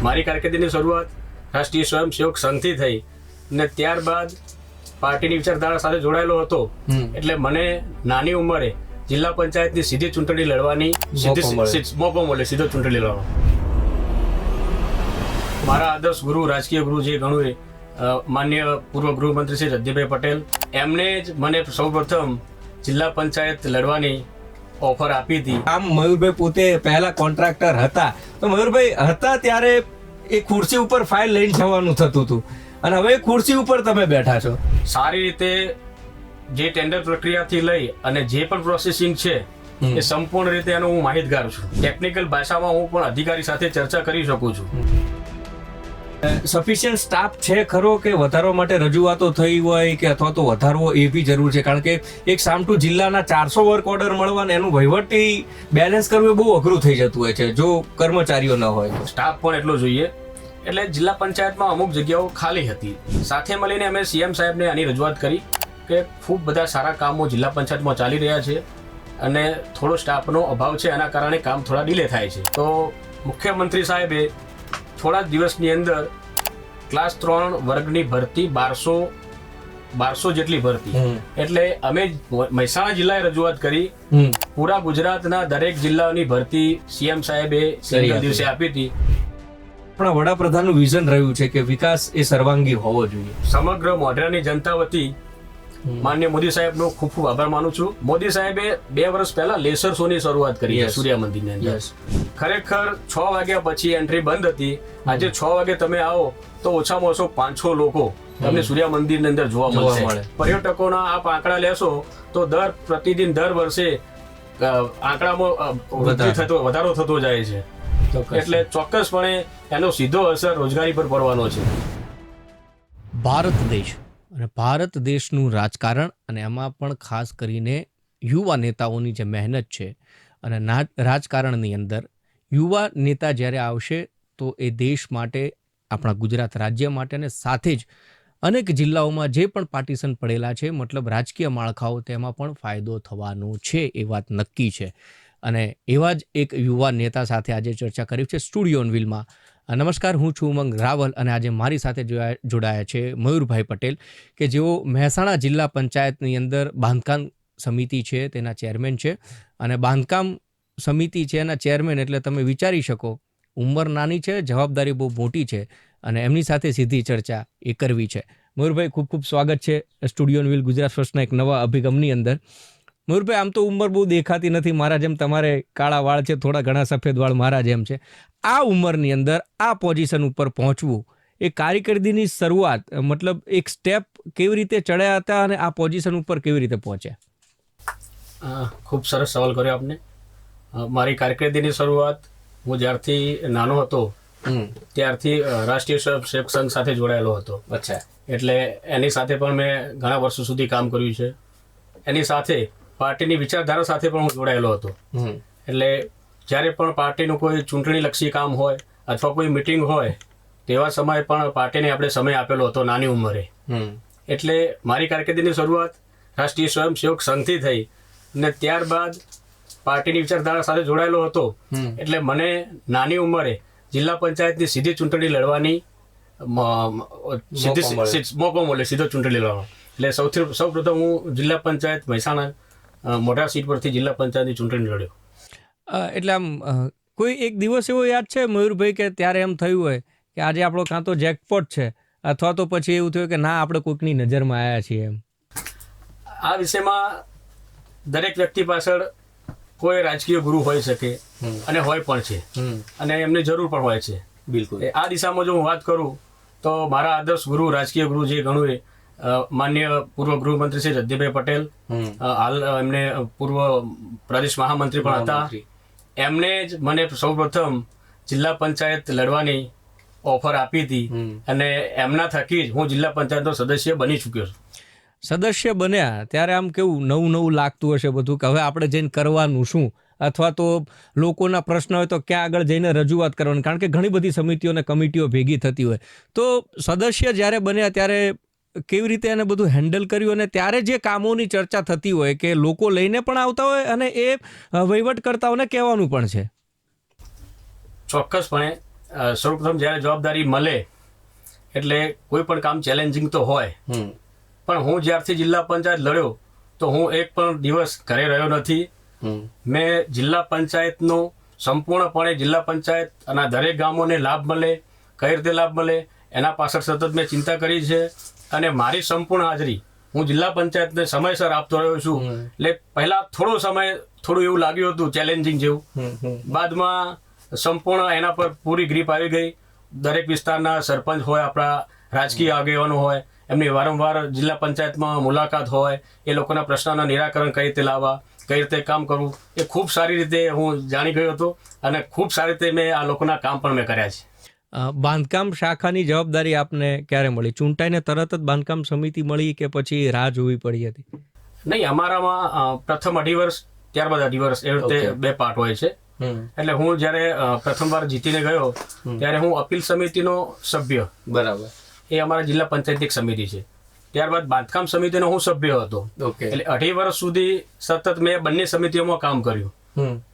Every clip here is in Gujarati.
મારી કારકિર્દીની શરૂઆત રાષ્ટ્રીય સ્વયંસેવક સંઘથી થઈ અને ત્યારબાદ પાર્ટીની વિચારધારા સાથે જોડાયેલો હતો. એટલે મને નાની ઉંમરે જિલ્લા પંચાયતની સીધી ચૂંટણી લડવાની મોકો મળે, સીધો ચૂંટણી લડવાનો. મારા આદર્શ ગુરુ, રાજકીય ગુરુ જે ગણું માન્ય પૂર્વ ગૃહમંત્રી શ્રી જગદીપભાઈ પટેલ, એમને જ મને સૌપ્રથમ જિલ્લા પંચાયત લડવાની ઓફર આપી હતી. આમ મયુરભાઈ પોતે પહેલા કોન્ટ્રાક્ટર હતા, તો મયુરભાઈ હતા ત્યારે એ ખુરશી ઉપર ફાઇલ લઈને જવાનું થતું હતું અને હવે ખુરશી ઉપર તમે બેઠા છો. સારી રીતે જે ટેન્ડર પ્રક્રિયાથી લઈ અને જે પણ પ્રોસેસિંગ છે એ સંપૂર્ણ રીતે એનો હું માહિતગાર છું. ટેકનિકલ ભાષામાં હું પણ અધિકારી સાથે ચર્ચા કરી શકું છું. સફિશિયન્ટ સ્ટાફ છે ખરો કે વધારવા માટે રજૂઆતો થઈ હોય કે અથવા તો વધારવો એ બી જરૂર છે? કારણ કે એક સામટુ જિલ્લાના 400 વર્ક ઓર્ડર મળવા એનું વહીવટી બેલેન્સ કરવું એ બહુ અઘરું થઈ જતું હોય છે જો કર્મચારીઓ ન હોય તો. સ્ટાફ પણ એટલો જોઈએ. એટલે જિલ્લા પંચાયતમાં અમુક જગ્યાઓ ખાલી હતી. સાથે મળીને અમે સીએમ સાહેબને આની રજૂઆત કરી કે ખૂબ બધા સારા કામો જિલ્લા પંચાયતમાં ચાલી રહ્યા છે અને થોડો સ્ટાફનો અભાવ છે, એના કારણે કામ થોડા ડિલે થાય છે. તો મુખ્યમંત્રી સાહેબે થોડા દિવસની અંદર ક્લાસ 3 વર્ગની ભરતી 1200 જેટલી ભરતી, એટલે અમે મહેસાણા જિલ્લાએ રજૂઆત કરી. પૂરા ગુજરાતના દરેક જિલ્લાની ભરતી સીએમ સાહેબે સિંગલ દિવસે આપી હતી. આપણા વડાપ્રધાનનું વિઝન રહ્યું છે કે વિકાસ એ સર્વાંગી હોવો જોઈએ. સમગ્ર મોઢેરાની જનતા વતી માન્ય મોદી સાહેબનો ખૂબ ખૂબ આભાર માનું છું. મોદી સાહેબે 2 વર્ષ પહેલા લેસર શોની શરૂઆત કરી છે સૂર્યા મંદિરની અંદર. ખરેખર 6 વાગ્યા પછી એન્ટ્રી બંધ હતી. આજે 6 વાગે તમે આવો તો ઓછામાં ઓછો 500 લોકો તમને સૂર્યા મંદિરની અંદર જોવા મળશે. પર્યટકોના આપ આંકડા લેશો તો પ્રતિદિન દર વર્ષે આંકડામાં વધારો થતો જાય છે. એટલે ચોક્કસપણે એનો સીધો અસર રોજગારી પર પડવાનો છે. ભારત દેશ અને ભારત દેશનું રાજકારણ અને એમાં પણ ખાસ કરીને યુવા નેતાઓની જે મહેનત છે અને રાજકારણની અંદર યુવા નેતા જ્યારે આવશે તો એ દેશ માટે, આપણા ગુજરાત રાજ્ય માટે અને સાથે જ અનેક જિલ્લાઓમાં જે પણ પાર્ટીશન પડેલા છે, મતલબ રાજકીય માળખાઓ, તેમાં પણ ફાયદો થવાનો છે એ વાત નક્કી છે. અને એવા જ એક યુવા નેતા સાથે આજે ચર્ચા કરી છે સ્ટુડિયો ઓન વ્હીલમાં. નમસ્કાર, હું છું ઉમંગ રાવલ અને આજે મારી સાથે જોડાયા છે મયુરભાઈ પટેલ કે જેઓ મહેસાણા જિલ્લા પંચાયતની અંદર બાંધકામ સમિતિ છે તેના ચેરમેન છે. અને બાંધકામ સમિતિ છે એના ચેરમેન એટલે તમે વિચારી શકો ઉંમર નાની છે, જવાબદારી બહુ મોટી છે અને એમની સાથે સીધી ચર્ચા એ કરવી છે. મયુરભાઈ, ખૂબ ખૂબ સ્વાગત છે સ્ટુડિયો ઓન વ્હીલ ગુજરાત ફર્સ્ટના એક નવા અભિગમની અંદર. મયુરભાઈ, આમ તો ઉંમર બહુ દેખાતી નથી, મારા જેમ તમારે કાળા વાળ છે, થોડા ઘણા સફેદ વાળ મારા જેમ છે. આ ઉંમરની અંદર આ પોઝિશન ઉપર પહોંચવું, એ કારકિર્દીની શરૂઆત, મતલબ એક સ્ટેપ કેવી રીતે ચડ્યા હતા અને આ પોઝિશન ઉપર કેવી રીતે પહોંચ્યા? ખૂબ સરસ સવાલ કર્યો આપને. મારી કારકિર્દીની શરૂઆત હું જ્યારથી નાનો હતો ત્યારથી રાષ્ટ્રીય સ્વયંસેવક સંઘ સાથે જોડાયેલો હતો. અચ્છા. એટલે એની સાથે પણ મેં ઘણા વર્ષો સુધી કામ કર્યું છે. એની સાથે પાર્ટીની વિચારધારા સાથે પણ હું જોડાયેલો હતો. એટલે જ્યારે પણ પાર્ટીનું કોઈ ચૂંટણીલક્ષી કામ હોય અથવા કોઈ મિટિંગ હોય તેવા સમયે પણ પાર્ટીને આપણે સમય આપેલો હતો નાની ઉંમરે. એટલે મારી કારકિર્દીની શરૂઆત રાષ્ટ્રીય સ્વયંસેવક સંઘથી થઈ અને ત્યારબાદ પાર્ટીની વિચારધારા સાથે જોડાયેલો હતો. એટલે મને નાની ઉંમરે જિલ્લા પંચાયતની સીધી ચૂંટણી લડવાની મોકો મળે, સીધો ચૂંટણી લડવાનો. એટલે સૌપ્રથમ હું જિલ્લા પંચાયત મહેસાણા મોઢેરા સીટ પરથી જિલ્લા પંચાયતની ચૂંટણી લડ્યો. એટલે આમ કોઈ એક દિવસ એવો યાદ છે મયુરભાઈ કે ત્યારે એમ થયું હોય કે આજે આપણો કાં તો જેકપોટ છે અથવા તો પછી એવું થયું કે ના, આપણે કોઈકની નજરમાં આવ્યા છીએ એમ? આ વિષયમાં દરેક વ્યક્તિ પાછળ કોઈ રાજકીય ગુરુ હોઈ શકે અને હોય પણ છે અને એમની જરૂર પણ હોય છે. બિલકુલ. આ દિશામાં જો હું વાત કરું તો મારા આદર્શ ગુરુ, રાજકીય ગુરુ જે ગણું માન્ય પૂર્વ ગૃહમંત્રી શ્રી જગદીપભાઈ પટેલ, હાલ એમને પૂર્વ પ્રદેશ મહામંત્રી પણ હતા. એમને જ મને સૌપ્રથમ જિલ્લા પંચાયત લડવાની ઓફર આપી હતી અને એમના થકી જ હું જિલ્લા પંચાયતનો સદસ્ય બની ચૂક્યો છું. સદસ્ય બન્યા ત્યારે આમ કેવું નવું લાગતું હશે બધું કે હવે આપણે જઈને કરવાનું શું, અથવા તો લોકોના પ્રશ્ન હોય તો ક્યાં આગળ જઈને રજૂઆત કરવાની? કારણ કે ઘણી બધી સમિતિઓ અને કમિટીઓ ભેગી થતી હોય. તો સદસ્ય જ્યારે બન્યા ત્યારે કેવી રીતે એને બધું હેન્ડલ કર્યું અને ત્યારે જે કામોની ચર્ચા થતી હોય કે લોકો લઈને પણ આવતા હોય અને એ વહીવટકર્તાઓને કહેવાનું પણ છે? ચોક્કસપણે સૌપ્રથમ જ્યારે જવાબદારી મળે એટલે કોઈ પણ કામ ચેલેન્જિંગ તો હોય, પણ હું જ્યારથી જિલ્લા પંચાયત લડ્યો તો હું એક પણ દિવસ ઘરે રહ્યો નથી. મેં જિલ્લા પંચાયતનો સંપૂર્ણપણે જિલ્લા પંચાયતના દરેક ગામોને લાભ મળે, કઈ રીતે લાભ મળે એના પાછળ સતત મેં ચિંતા કરી છે. અને મારી સંપૂર્ણ હાજરી હું જિલ્લા પંચાયતને સમયસર આપતો રહ્યો છું. એટલે પહેલા થોડો સમય થોડું એવું લાગ્યું હતું ચેલેન્જિંગ જેવું, બાદમાં સંપૂર્ણ એના પર પૂરી ગ્રીપ આવી ગઈ. દરેક વિસ્તારના સરપંચ હોય, આપણા રાજકીય આગેવાનો હોય, એમની વારંવાર જિલ્લા પંચાયતમાં મુલાકાત હોય, એ લોકોના પ્રશ્નોના નિરાકરણ કઈ રીતે લાવવા, કઈ રીતે કામ કરવું, એ ખૂબ સારી રીતે હું જાણી ગયો હતો અને ખૂબ સારી રીતે મેં આ લોકોના કામ પણ મેં કર્યા છે. બાંધકામ શાખાની જવાબદારી આપને ક્યારે મળી? ચૂંટાઈને તરત જ બાંધકામ સમિતિ મળી કે પછી રાહ જોવી પડી હતી? નહીં, અમારામાં પ્રથમ 2.5 વર્ષ, ત્યારબાદ 2.5 વર્ષ, એ રીતે 2 પાર્ટ હોય છે. એટલે હું જ્યારે પ્રથમવાર જીતીને ગયો ત્યારે હું અપીલ સમિતિનો સભ્ય, બરાબર, એ અમારા જિલ્લા પંચાયત એક સમિતિ છે. ત્યારબાદ બાંધકામ સમિતિનો હું સભ્ય હતો. એટલે 2.5 વર્ષ સુધી સતત મેં બંને સમિતિઓમાં કામ કર્યું.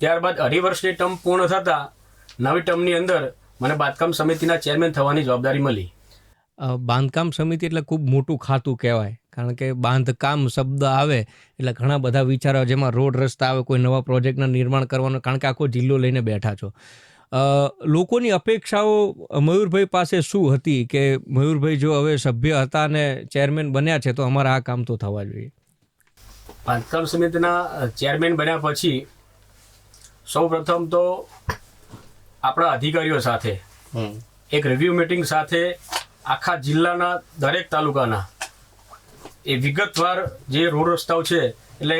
ત્યારબાદ 2.5 વર્ષની ટર્મ પૂર્ણ થતા નવી ટર્મની અંદર મને બાંધકામ સમિતિના ચેરમેન થવાની જવાબદારી મળી. બાંધકામ સમિતિ એટલે ખૂબ મોટું ખાતું કહેવાય, કારણ કે બાંધકામ શબ્દ આવે એટલે ઘણા બધા વિચારો, જેમાં રોડ રસ્તા આવે, કોઈ નવા પ્રોજેક્ટના નિર્માણ કરવાનું, કારણ કે આખો જિલ્લો લઈને બેઠા છો. લોકોની અપેક્ષાઓ મયુરભાઈ પાસે શું હતી કે મયુરભાઈ જો હવે સભ્ય હતા અને ચેરમેન બન્યા છે તો અમારા આ કામ તો થવા જોઈએ? બાંધકામ સમિતિના ચેરમેન બન્યા પછી સૌ પ્રથમ તો આપણા અધિકારીઓ સાથે એક રિવ્યુ મિટિંગ સાથે આખા જિલ્લાના દરેક તાલુકાના એ વિગતવાર જે રોડ રસ્તાઓ છે, એટલે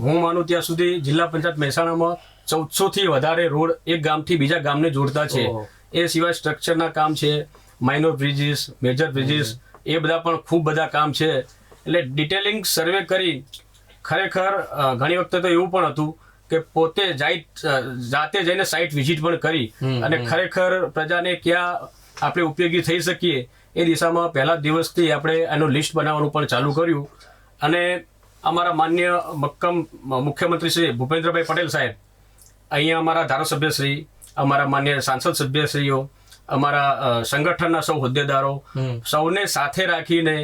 હું માનું ત્યાં સુધી જિલ્લા પંચાયત મહેસાણામાં 1400થી વધારે રોડ એક ગામથી બીજા ગામને જોડતા છે. એ સિવાય સ્ટ્રક્ચરના કામ છે, માઇનોર બ્રિજીસ, મેજર બ્રિજીસ, એ બધા પણ ખૂબ બધા કામ છે. એટલે ડિટેલિંગ સર્વે કરી ખરેખર ઘણી વખતે તો એવું પણ હતું કે પોતે જાતે જઈને સાઇટ વિઝિટ પણ કરી અને ખરેખર પ્રજાને ક્યાં આપણે ઉપયોગી થઈ શકીએ એ દિશામાં પહેલા દિવસથી આપણે એનું લિસ્ટ બનાવવાનું પણ ચાલુ કર્યું. અને અમારા માન્ય મુખ્યમંત્રી શ્રી ભૂપેન્દ્રભાઈ પટેલ સાહેબ, અહીંયા અમારા ધારાસભ્યશ્રી, અમારા માન્ય સાંસદ સભ્યશ્રીઓ, અમારા સંગઠનના સૌ હોદ્દેદારો, સૌને સાથે રાખીને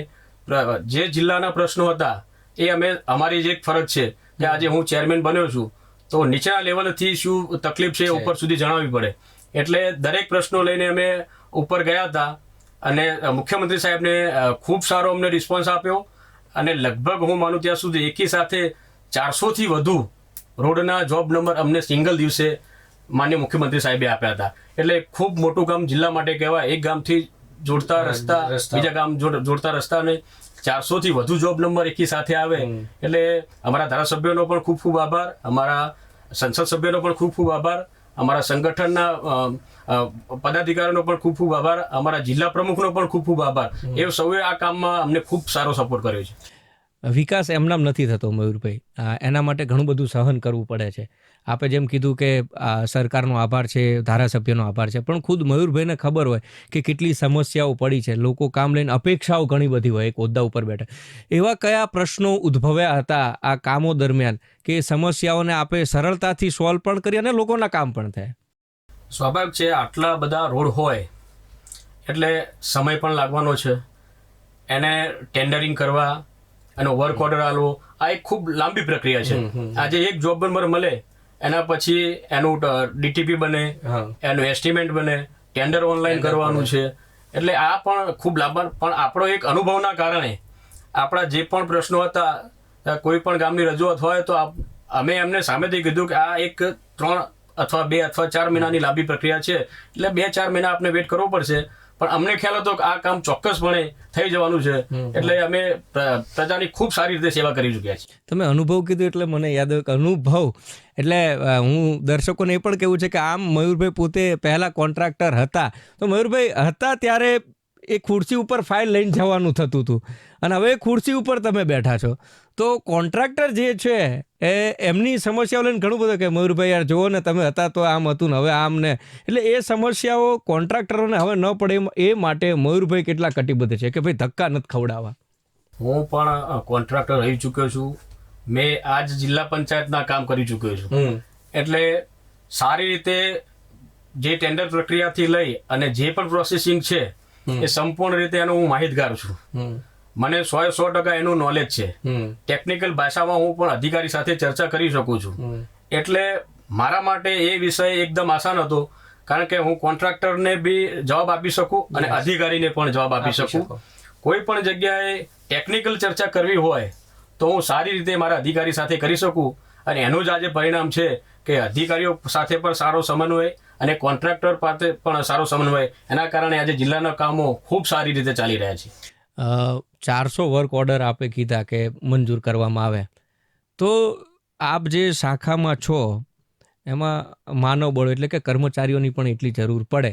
જે જિલ્લાના પ્રશ્નો હતા એ અમારી જે એક ફરજ છે કે આજે હું ચેરમેન બન્યો છું તો નીચેના લેવલથી શું તકલીફ છે ઉપર સુધી જણાવવી પડે. એટલે દરેક પ્રશ્નો લઈને અમે ઉપર ગયા હતા અને મુખ્યમંત્રી સાહેબને ખૂબ સારો અમને રિસ્પોન્સ આપ્યો. અને લગભગ હું માનું ત્યાં સુધી એકી સાથે 400થી વધુ રોડના જોબ નંબર અમને સિંગલ દિવસે માન્ય મુખ્યમંત્રી સાહેબે આપ્યા હતા. એટલે ખૂબ મોટું કામ જિલ્લા માટે કહેવાય. એક ગામથી જોડતા રસ્તા, બીજા ગામ જોડતા રસ્તાને 400થી વધુ જોબ નંબર એકી સાથે આવે એટલે અમારા ધારાસભ્યોનો પણ ખૂબ ખૂબ આભાર, અમારા સંસદ સભ્યોનો પણ ખૂબ ખૂબ આભાર, અમારા સંગઠનના પદાધિકારીઓનો પણ ખૂબ ખૂબ આભાર, અમારા જિલ્લા પ્રમુખનો પણ ખૂબ ખૂબ આભાર. એ સૌએ આ કામમાં અમને ખૂબ સારો સપોર્ટ કર્યો છે. વિકાસ એમનામ નથી થતો મયુરભાઈ, એના માટે ઘણું બધું સહન કરવું પડે છે. આપે જેમ કીધું કે સરકારનો આભાર છે, ધારાસભ્યનો આભાર છે, પણ ખુદ મયુરભાઈને ખબર હોય કે કેટલી સમસ્યાઓ પડી છે. લોકો કામ લઈને અપેક્ષાઓ ઘણી બધી હોય એક હોદ્દા ઉપર બેઠા. એવા કયા પ્રશ્નો ઉદ્ભવ્યા હતા આ કામો દરમિયાન કે સમસ્યાઓને આપે સરળતાથી સોલ્વ પણ કરી અને લોકોના કામ પણ થાય? સ્વાભાવિક છે, આટલા બધા રોડ હોય એટલે સમય પણ લાગવાનો છે. એને ટેન્ડરિંગ કરવા, એનો વર્ક ઓર્ડર આલવો, આ એક ખૂબ લાંબી પ્રક્રિયા છે. આજે એક જોબ નંબર મળે એના પછી એનું ડીટીપી બને, એનું એસ્ટિમેટ બને, ટેન્ડર ઓનલાઈન કરવાનું છે. એટલે આ પણ ખૂબ લાંબા, પણ આપણો એક અનુભવના કારણે આપણા જે પણ પ્રશ્નો હતા, કોઈ પણ ગામની રજૂઆત હોય તો અમે એમને સામેથી કીધું કે આ એક 3 અથવા 2 અથવા 4 મહિનાની લાંબી પ્રક્રિયા છે, એટલે 2-4 મહિના આપણે વેઇટ કરવો પડશે. પણ અમને ખ્યાલ હતો કે આ કામ ચોક્કસપણે થઈ જવાનું છે. એટલે અમે પ્રજાની ખૂબ સારી રીતે સેવા કરી ચૂક્યા છીએ. તમે અનુભવ કીધું એટલે મને યાદ આવ્યું કે અનુભવ એટલે હું દર્શકોને એ પણ કહેવું છે કે આમ મયુરભાઈ પોતે પહેલા કોન્ટ્રાક્ટર હતા, તો મયુરભાઈ હતા ત્યારે એ ખુરશી ઉપર ફાઇલ લઈને જવાનું થતું હતું અને હવે ખુરશી ઉપર તમે બેઠા છો. તો કોન્ટ્રાક્ટર જે છે એમની સમસ્યાઓ લઈને ઘણું બધું કે મયુરભાઈ યાર જુઓ ને, તમે હતા તો આમ હતું ને હવે આમ ને. એટલે એ સમસ્યાઓ કોન્ટ્રાક્ટરોને હવે ન પડે એ માટે મયુરભાઈ કેટલા કટિબદ્ધ છે કે ભાઈ ધક્કા નથી ખવડાવવા. હું પણ કોન્ટ્રાક્ટર રહી ચૂક્યો છું. મેં આજ જિલ્લા પંચાયતના કામ કરી ચૂક્યો છું. એટલે સારી રીતે જે ટેન્ડર પ્રક્રિયાથી લઈ અને જે પણ પ્રોસેસિંગ છે એ સંપૂર્ણ રીતે એનો હું માહિતગાર છું. મને 100% એનું નોલેજ છે. ટેકનિકલ ભાષામાં હું પણ અધિકારી સાથે ચર્ચા કરી શકું છું. એટલે મારા માટે એ વિષય એકદમ આસાન હતો, કારણ કે હું કોન્ટ્રાક્ટરને બી જવાબ આપી શકું અને અધિકારીને પણ જવાબ આપી શકું. કોઈ પણ જગ્યાએ ટેકનિકલ ચર્ચા કરવી હોય તો હું સારી રીતે મારા અધિકારી સાથે કરી શકું, અને એનું જ આજે પરિણામ છે કે અધિકારીઓ સાથે પણ સારો સમન્વય અને કોન્ટ્રાક્ટર પાસે પણ સારો સમન્વય, એના કારણે આજે જિલ્લાના કામો ખૂબ સારી રીતે ચાલી રહ્યા છે. 400 વર્ક ઓર્ડર આપે કીધા કે મંજૂર કરવામાં આવે, તો આપ જે શાખામાં છો એમાં માનવ બળ એટલે કે કર્મચારીઓની પણ એટલી જરૂર પડે.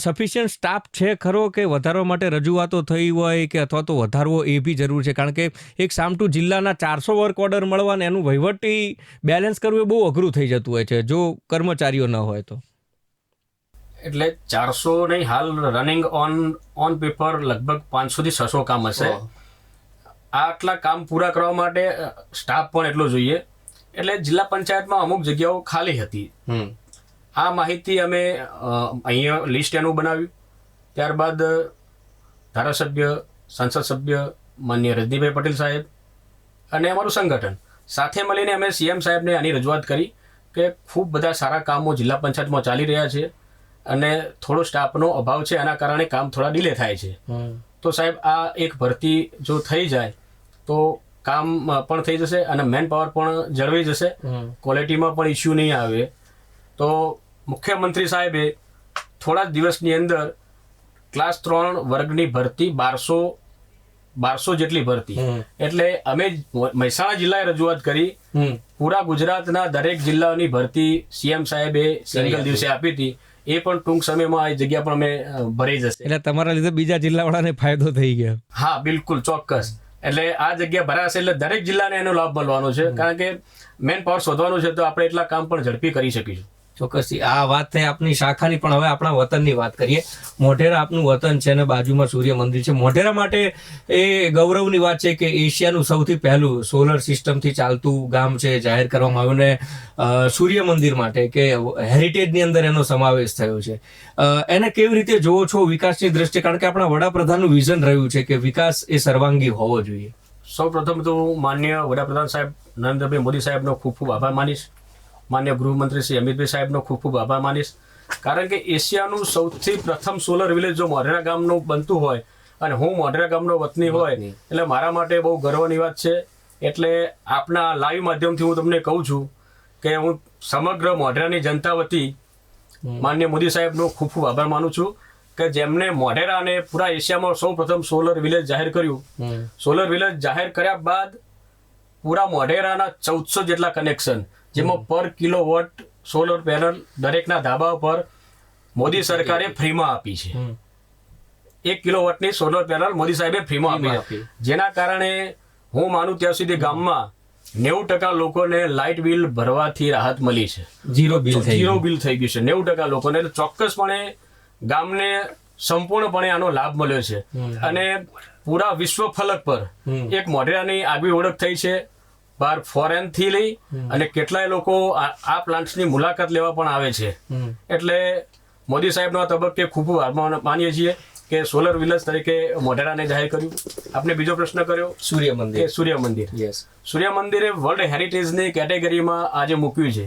સફિશિયન્ટ સ્ટાફ છે ખરો કે વધારવા માટે રજૂઆતો થઈ હોય કે અથવા તો વધારવો એ બી જરૂર છે? કારણ કે એક સામટું જિલ્લાના 400 વર્ક ઓર્ડર મળવા ને એનું વહીવટી બેલેન્સ કરવું એ બહુ અઘરું થઈ જતું હોય છે જો કર્મચારીઓ ન હોય તો. એટલે 400 નહીં, હાલ રનિંગ ઓન પેપર લગભગ 500 થી 600 કામ હશે. આટલા કામ પૂરા કરવા માટે સ્ટાફ પણ એટલો જોઈએ. એટલે જિલ્લા પંચાયતમાં અમુક જગ્યાઓ ખાલી હતી. આ માહિતી અમે અહીંયા લિસ્ટ એનું બનાવ્યું. ત્યારબાદ ધારાસભ્ય, સંસદ સભ્ય માનનીય રજનીભાઈ પટેલ સાહેબ અને અમારું સંગઠન સાથે મળીને અમે સીએમ સાહેબને આની રજૂઆત કરી કે ખૂબ બધા સારા કામો જિલ્લા પંચાયતમાં ચાલી રહ્યા છે અને થોડો સ્ટાફનો અભાવ છે, એના કારણે કામ થોડા ડિલે થાય છે. તો સાહેબ આ એક ભરતી જો થઈ જાય તો કામ પણ થઈ જશે અને મેન પાવર પણ જળવાઈ જશે, ક્વોલિટીમાં પણ ઇસ્યુ નહીં આવે. તો મુખ્યમંત્રી સાહેબે થોડા જ દિવસની અંદર ક્લાસ 3 વર્ગની ભરતી 1200 જેટલી ભરતી, એટલે અમે મહેસાણા જિલ્લાએ રજૂઆત કરી. પૂરા ગુજરાતના દરેક જિલ્લાની ભરતી સીએમ સાહેબે સિંગલ દિવસે આપી હતી. એ પણ ટૂંક સમયમાં આ જગ્યા પણ અમે ભરી જશે. એટલે તમારા લીધે બીજા જિલ્લાવાળાને ફાયદો થઈ ગયો. હા, બિલકુલ ચોક્કસ. એટલે આ જગ્યા ભરાશે એટલે દરેક જિલ્લાને એનો લાભ મળવાનો છે, કારણ કે મેન પાવર શોધવાનું છે તો આપણે એટલા કામ પણ ઝડપી કરી શકીશું. ચોક્કસથી. આ વાત થઈ આપની શાખાની, પણ હવે આપણા વતનની વાત કરીએ. મોઢેરા આપનું વતન છે અને બાજુમાં સૂર્ય મંદિર છે. મોઢેરા માટે એ ગૌરવની વાત છે કે એશિયાનું સૌથી પહેલું સોલર સિસ્ટમથી ચાલતું ગામ છે જાહેર કરવામાં આવ્યું, ને સૂર્ય મંદિર માટે કે હેરિટેજની અંદર એનો સમાવેશ થયો છે. એને કેવી રીતે જોવો છો વિકાસની દ્રષ્ટિએ? કારણ કે આપણા વડાપ્રધાનનું વિઝન રહ્યું છે કે વિકાસ એ સર્વાંગી હોવો જોઈએ. સૌ પ્રથમ તો હું માનનીય વડાપ્રધાન સાહેબ નરેન્દ્રભાઈ મોદી સાહેબનો ખૂબ ખૂબ આભાર માનીશ. માન્ય ગૃહમંત્રી શ્રી અમિતભાઈ સાહેબનો ખૂબ ખૂબ આભાર માનીશ, કારણ કે એશિયાનું સૌથી પ્રથમ સોલર વિલેજ જો મોઢેરા ગામનું બનતું હોય અને હું મોઢેરા ગામનો વતની હોય એટલે મારા માટે બહુ ગર્વની વાત છે. એટલે આપના લાઈવ માધ્યમથી હું તમને કહું છું કે હું સમગ્ર મોઢેરાની જનતા વતી માન્ય મોદી સાહેબનો ખૂબ ખૂબ આભાર માનું છું કે જેમને મોઢેરા અને પૂરા એશિયામાં સૌ પ્રથમ સોલર વિલેજ જાહેર કર્યું. સોલર વિલેજ જાહેર કર્યા બાદ પૂરા મોઢેરાના 1400 જેટલા કનેક્શન, જેમાં પર કિલોવોટ સોલર પેનલ દરેકના ધાબા પર મોદી સરકારે ફ્રીમાં આપી છે. 1 કિલોવોટની સોલર પેનલ મોદી સાહેબે ફ્રીમાં આપી, જેના કારણે હું માનું ત્યાં સુધી ગામમાં 90% લોકોને લાઇટ બિલ ભરવાથી રાહત મળી છે. ઝીરો બિલ થઈ ગયું છે 90% લોકોને. એટલે ચોક્કસપણે ગામને સંપૂર્ણપણે આનો લાભ મળ્યો છે અને પૂરા વિશ્વ ફલક પર એક મોઢેરાની આગવી ઓળખ થઈ છે. બહાર ફોરેન થી લઈ અને કેટલાય લોકો આ પ્લાન્ટ્સની મુલાકાત લેવા પણ આવે છે. એટલે મોદી સાહેબનો આ તબક્કે ખૂબ આભાર માનીએ છીએ કે સોલર વિલેજ તરીકે મોઢેરાને જાહેર કર્યું. આપને બીજો પ્રશ્ન કર્યો સૂર્ય મંદિર. સૂર્ય મંદિરે વર્લ્ડ હેરિટેજની કેટેગરીમાં આજે મૂક્યું છે.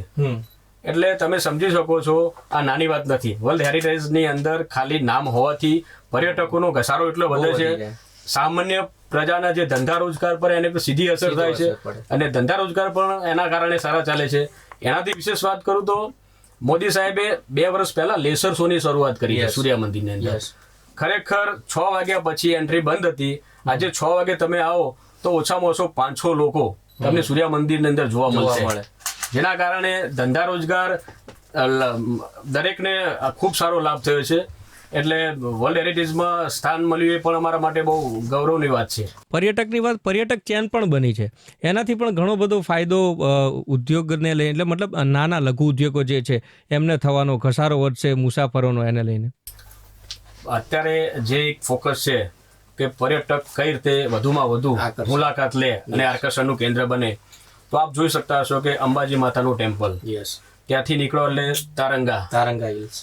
એટલે તમે સમજી શકો છો આ નાની વાત નથી. વર્લ્ડ હેરિટેજની અંદર ખાલી નામ હોવાથી પર્યટકોનો ઘસારો એટલો વધે છે. સામાન્ય પ્રજાના જે ધંધા રોજગાર પર એને સીધી અસર થાય છે અને ધંધા રોજગાર પણ એના કારણે સારા ચાલે છે. એનાથી વિશેષ વાત કરું તો મોદી સાહેબે 2 વર્ષ પહેલા લેસર શોની શરૂઆત કરી છે સૂર્ય મંદિરની અંદર. ખરેખર 6 વાગ્યા પછી એન્ટ્રી બંધ હતી. આજે 6 વાગે તમે આવો તો ઓછામાં ઓછો 500 લોકો તમને સૂર્ય મંદિરની અંદર જોવા મળશે, જેના કારણે ધંધા રોજગાર દરેકને ખૂબ સારો લાભ થયો છે. એટલે વર્લ્ડ હેરિટેજમાં સ્થાન મળ્યું એ પણ અમારા માટે બહુ ગૌરવની વાત છે. પર્યટકની વાત, પર્યટક ચેન પણ બની છે, એનાથી પણ ઘણો બધો ફાયદો ઉદ્યોગને લઈને, એટલે મતલબ નાના લઘુ ઉદ્યોગો જે છે એમને થવાનો, ઘસારો વધશે મુસાફરોનો એને લઈને. અત્યારે જે એક ફોકસ છે કે પર્યટક કઈ રીતે વધુમાં વધુ મુલાકાત લે અને આકર્ષણનું કેન્દ્ર બને, તો આપ જોઈ શકતા હશો કે અંબાજી માતાનું ટેમ્પલ, ત્યાંથી નીકળો એટલે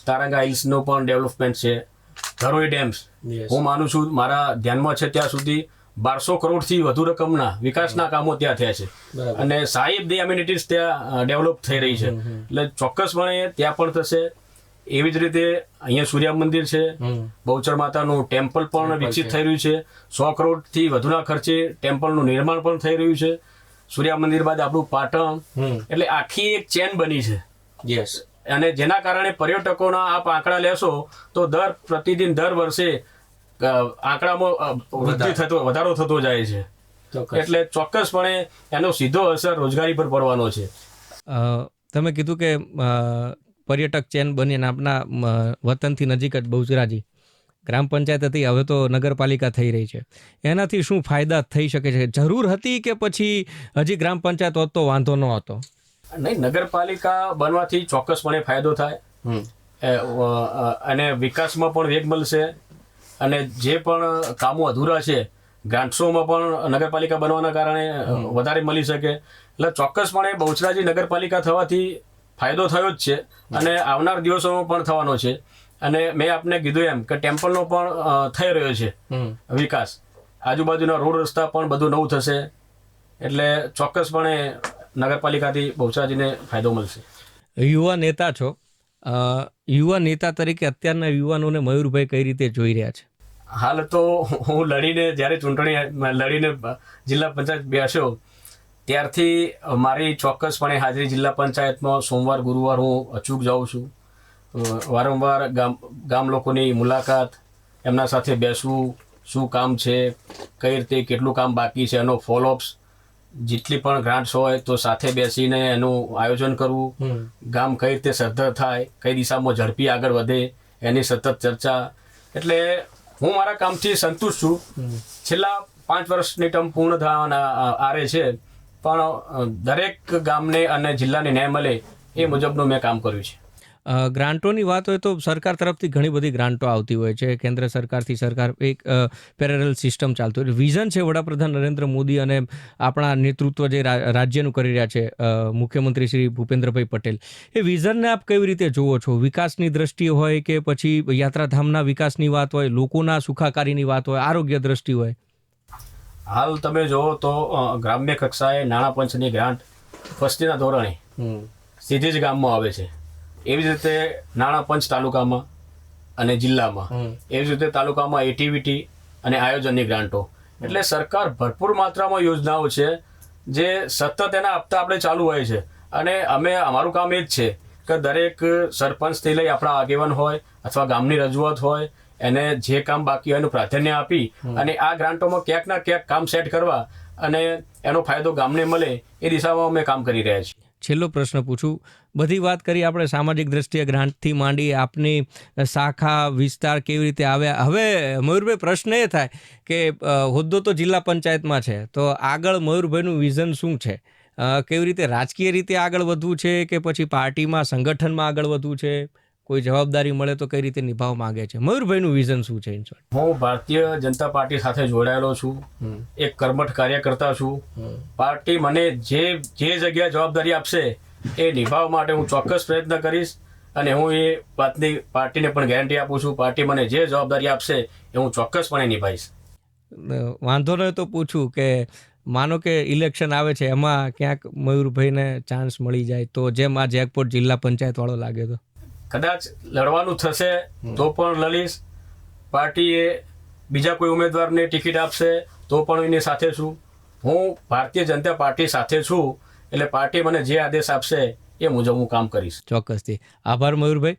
તારંગા હિલ્સનું પણ ડેવલપમેન્ટ છે. ધરોઈ ડેમ્સ, હું માનું છું મારા ધ્યાનમાં છે ત્યાં સુધી 1200 કરોડથી વધુ રકમના વિકાસના કામો ત્યાં થયા છે. અને સાહેબ દી એમ્યુનિટીઝ ત્યાં ડેવલપ થઈ રહી છે. એટલે ચોક્કસપણે ત્યાં પણ થશે. એવી જ રીતે અહીંયા સૂર્યા મંદિર છે, બહુચર માતાનું ટેમ્પલ પણ વિકસિત થઈ રહ્યું છે. 100 કરોડથી વધુના ખર્ચે ટેમ્પલનું નિર્માણ પણ થઈ રહ્યું છે. સૂર્યા મંદિર બાદ આપણું પાટણ, એટલે આખી એક ચેન બની છે. અને જેના કારણે પર્યટકોના આપ આંકડા લેશો તો પ્રતિદિન દર વર્ષે આંકડામાં વધારો થતો જાય છે. એટલે ચોક્કસપણે એનો સીધો અસર રોજગારી પર પડવાનો છે. તમે કીધું કે પર્યટક ચેન બની અને આપના વતનથી નજીક જ બહુચરાજી ગ્રામ પંચાયત હતી, હવે તો નગરપાલિકા થઈ રહી છે. એનાથી શું ફાયદા થઈ શકે છે? જરૂર હતી કે પછી હજી ગ્રામ પંચાયત હોત તો વાંધો ન હતો? નહીં, નગરપાલિકા બનવાથી ચોક્કસપણે ફાયદો થાય અને વિકાસમાં પણ વેગ મળશે. અને જે પણ કામો અધૂરા છે ગ્રાન્ટ્સોમાં પણ નગરપાલિકા બનવાના કારણે વધારે મળી શકે. એટલે ચોક્કસપણે બહુચરાજી નગરપાલિકા થવાથી ફાયદો થયો જ છે અને આવનાર દિવસોમાં પણ થવાનો છે. અને મેં આપને કીધું એમ કે ટેમ્પલનો પણ થઈ રહ્યો છે વિકાસ. આજુબાજુના રોડ રસ્તા પણ બધું નવું થશે. એટલે ચોક્કસપણે નગરપાલિકાથી બહુચરાજીને ફાયદો મળશે. યુવા નેતા છો, યુવા નેતા તરીકે અત્યારના યુવાનોને મયુરભાઈ કઈ રીતે જોઈ રહ્યા છે? હાલ તો હું જ્યારે ચૂંટણી લડીને જિલ્લા પંચાયત બેસ્યો ત્યારથી મારી ચોક્કસપણે હાજરી જિલ્લા પંચાયતમાં સોમવાર ગુરુવાર હું અચૂક જાઉં છું. વારંવાર ગામ લોકોની મુલાકાત, એમના સાથે બેસવું, શું કામ છે, કઈ રીતે કેટલું કામ બાકી છે, એનો ફોલોઅપ્સ, જેટલી પણ ગ્રાન્ટ્સ હોય તો સાથે બેસીને એનું આયોજન કરવું, ગામ કઈ રીતે સદ્ધર થાય, કઈ દિશામાં ઝડપી આગળ વધે એની સતત ચર્ચા. એટલે હું મારા કામથી સંતુષ્ટ છું. છેલ્લા 5 વર્ષની ટર્મ પૂર્ણ થવાના આરે છે, પણ દરેક ગામને અને જિલ્લાને ન્યાય મળે એ મુજબનું મેં કામ કર્યું છે. ગ્રાન્ટોની વાત હોય તો સરકાર તરફથી ઘણી બધી ગ્રાન્ટો આવતી હોય છે. કેન્દ્ર સરકારથી સરકાર એક પેરેલલ સિસ્ટમ ચાલતું હોય. વિઝન છે વડાપ્રધાન નરેન્દ્ર મોદી અને આપણા નેતૃત્વ જે રાજ્યનું કરી રહ્યા છે મુખ્યમંત્રી શ્રી ભૂપેન્દ્રભાઈ પટેલ, એ વિઝનને આપ કેવી રીતે જુઓ છો? વિકાસની દ્રષ્ટિએ હોય કે પછી યાત્રાધામના વિકાસની વાત હોય, લોકોના સુખાકારીની વાત હોય, આરોગ્ય દ્રષ્ટિ હોય? હાલ તમે જુઓ તો ગ્રામ્ય કક્ષાએ નાણાં પંચની ગ્રાન્ટ વસ્તીના ધોરણે સીધી જ ગામમાં આવે છે. એવી જ રીતે નાણાં પંચ તાલુકામાં અને જિલ્લામાં, એવી જ રીતે તાલુકામાં એટીવીટી અને આયોજનની ગ્રાન્ટો. એટલે સરકાર ભરપૂર માત્રામાં યોજનાઓ છે જે સતત એના હપ્તા આપણે ચાલુ હોય છે. અને અમારું કામ એ જ છે કે દરેક સરપંચથી લઈ આપણા આગેવાન હોય અથવા ગામની રજૂઆત હોય, એને જે કામ બાકી હોય એનું પ્રાધાન્ય આપી અને આ ગ્રાન્ટોમાં ક્યાંક ના ક્યાંક કામ સેટ કરવા અને એનો ફાયદો ગામને મળે એ દિશામાં અમે કામ કરી રહ્યા છીએ. છેલ્લો પ્રશ્ન પૂછું. બધી વાત કરી આપણે સામાજિક દ્રષ્ટિએ ગ્રાન્ટથી માંડી, આપની શાખા વિસ્તાર કેવી રીતે આવ્યા. હવે મયુરભાઈ પ્રશ્ન એ થાય કે હોદ્દો તો જિલ્લા પંચાયતમાં છે, તો આગળ મયુરભાઈનું વિઝન શું છે? કેવી રીતે રાજકીય રીતે આગળ વધવું છે કે પછી પાર્ટીમાં સંગઠનમાં આગળ વધવું છે? કોઈ જવાબદારી મળે તો કઈ રીતે નિભાવવા માંગે છે? મયુરભાઈનું વિઝન શું છે? હું ભારતીય જનતા પાર્ટી સાથે જોડાયેલો છું, એક કર્મઠ કાર્યકર્તા છું. પાર્ટી મને જે જગ્યાએ જવાબદારી આપશે એ નિભાવવા માટે હું ચોક્કસ પ્રયત્ન કરીશ અને હું એ વાતની પાર્ટીને પણ ગેરંટી આપું છું. પાર્ટી મને જે જવાબદારી આપશે એ હું ચોક્કસપણે નિભાવીશ. વાંધો ન તો પૂછું કે માનો કે ઇલેક્શન આવે છે, એમાં ક્યાંક મયુરભાઈને ચાન્સ મળી જાય તો, જેમ આ જેકપોટ જિલ્લા પંચાયત વાળો લાગે તો? કદાચ લડવાનું થશે તો પણ લડીશ. પાર્ટીએ બીજા કોઈ ઉમેદવારને ટિકિટ આપશે તો પણ એની સાથે છું. હું ભારતીય જનતા પાર્ટી સાથે છું, એટલે પાર્ટી મને જે આદેશ આપશે એ મુજબ હું કામ કરીશ. ચોક્કસથી. આભાર મયુરભાઈ.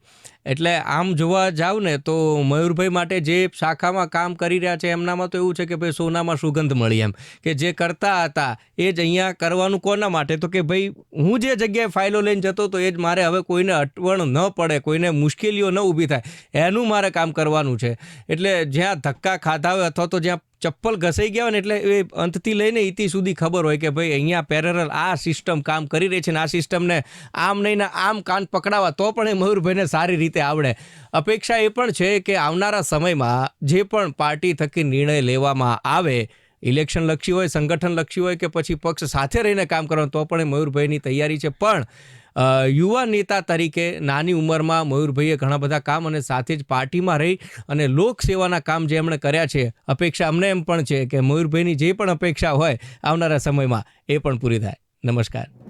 એટલે આમ જોવા જાવ ને તો મયુરભાઈ માટે જે શાખામાં કામ કરી રહ્યા છે એમનામાં તો એવું છે કે ભાઈ સોનામાં સુગંધ મળી, એમ કે જે કરતા હતા એ જ અહીંયા કરવાનું. કોના માટે? તો કે ભાઈ હું જે જગ્યાએ ફાઇલો લઈને જતો હતો એ જ મારે હવે કોઈને અટવણ ન પડે, કોઈને મુશ્કેલીઓ ન ઊભી થાય, એનું મારે કામ કરવાનું છે. એટલે જ્યાં ધક્કા ખાધા હોય અથવા તો જ્યાં ચપ્પલ ઘસાઈ ગયા હોય ને, એટલે એ અંતથી લઈને ઇતિ સુધી ખબર હોય કે ભાઈ અહીંયા પેરેલલ આ સિસ્ટમ કામ કરી રહી છે ને આ સિસ્ટમને આમ નહીં ને આમ કાન પકડાવા તો પણ એ મયુરભાઈને સારી રીતે આવડે. અપેક્ષા એ પણ છે કે આવનારા સમયમાં જે પણ પાર્ટી થકી નિર્ણય લેવામાં આવે, ઇલેક્શન લક્ષી હોય, સંગઠન લક્ષી હોય કે પછી પક્ષ સાથે રહીને કામ કરવાનું, તો પણ એ મયુરભાઈની તૈયારી છે. પણ યુવા નેતા તરીકે નાની ઉંમરમાં મયુરભાઈએ ઘણા બધા કામ અને સાથે જ પાર્ટીમાં રહી અને લોકસેવાના કામ જે એમણે કર્યા છે, અપેક્ષા અમને એમ પણ છે કે મયુરભાઈની જે પણ અપેક્ષા હોય આવનારા સમયમાં એ પણ પૂરી થાય. નમસ્કાર.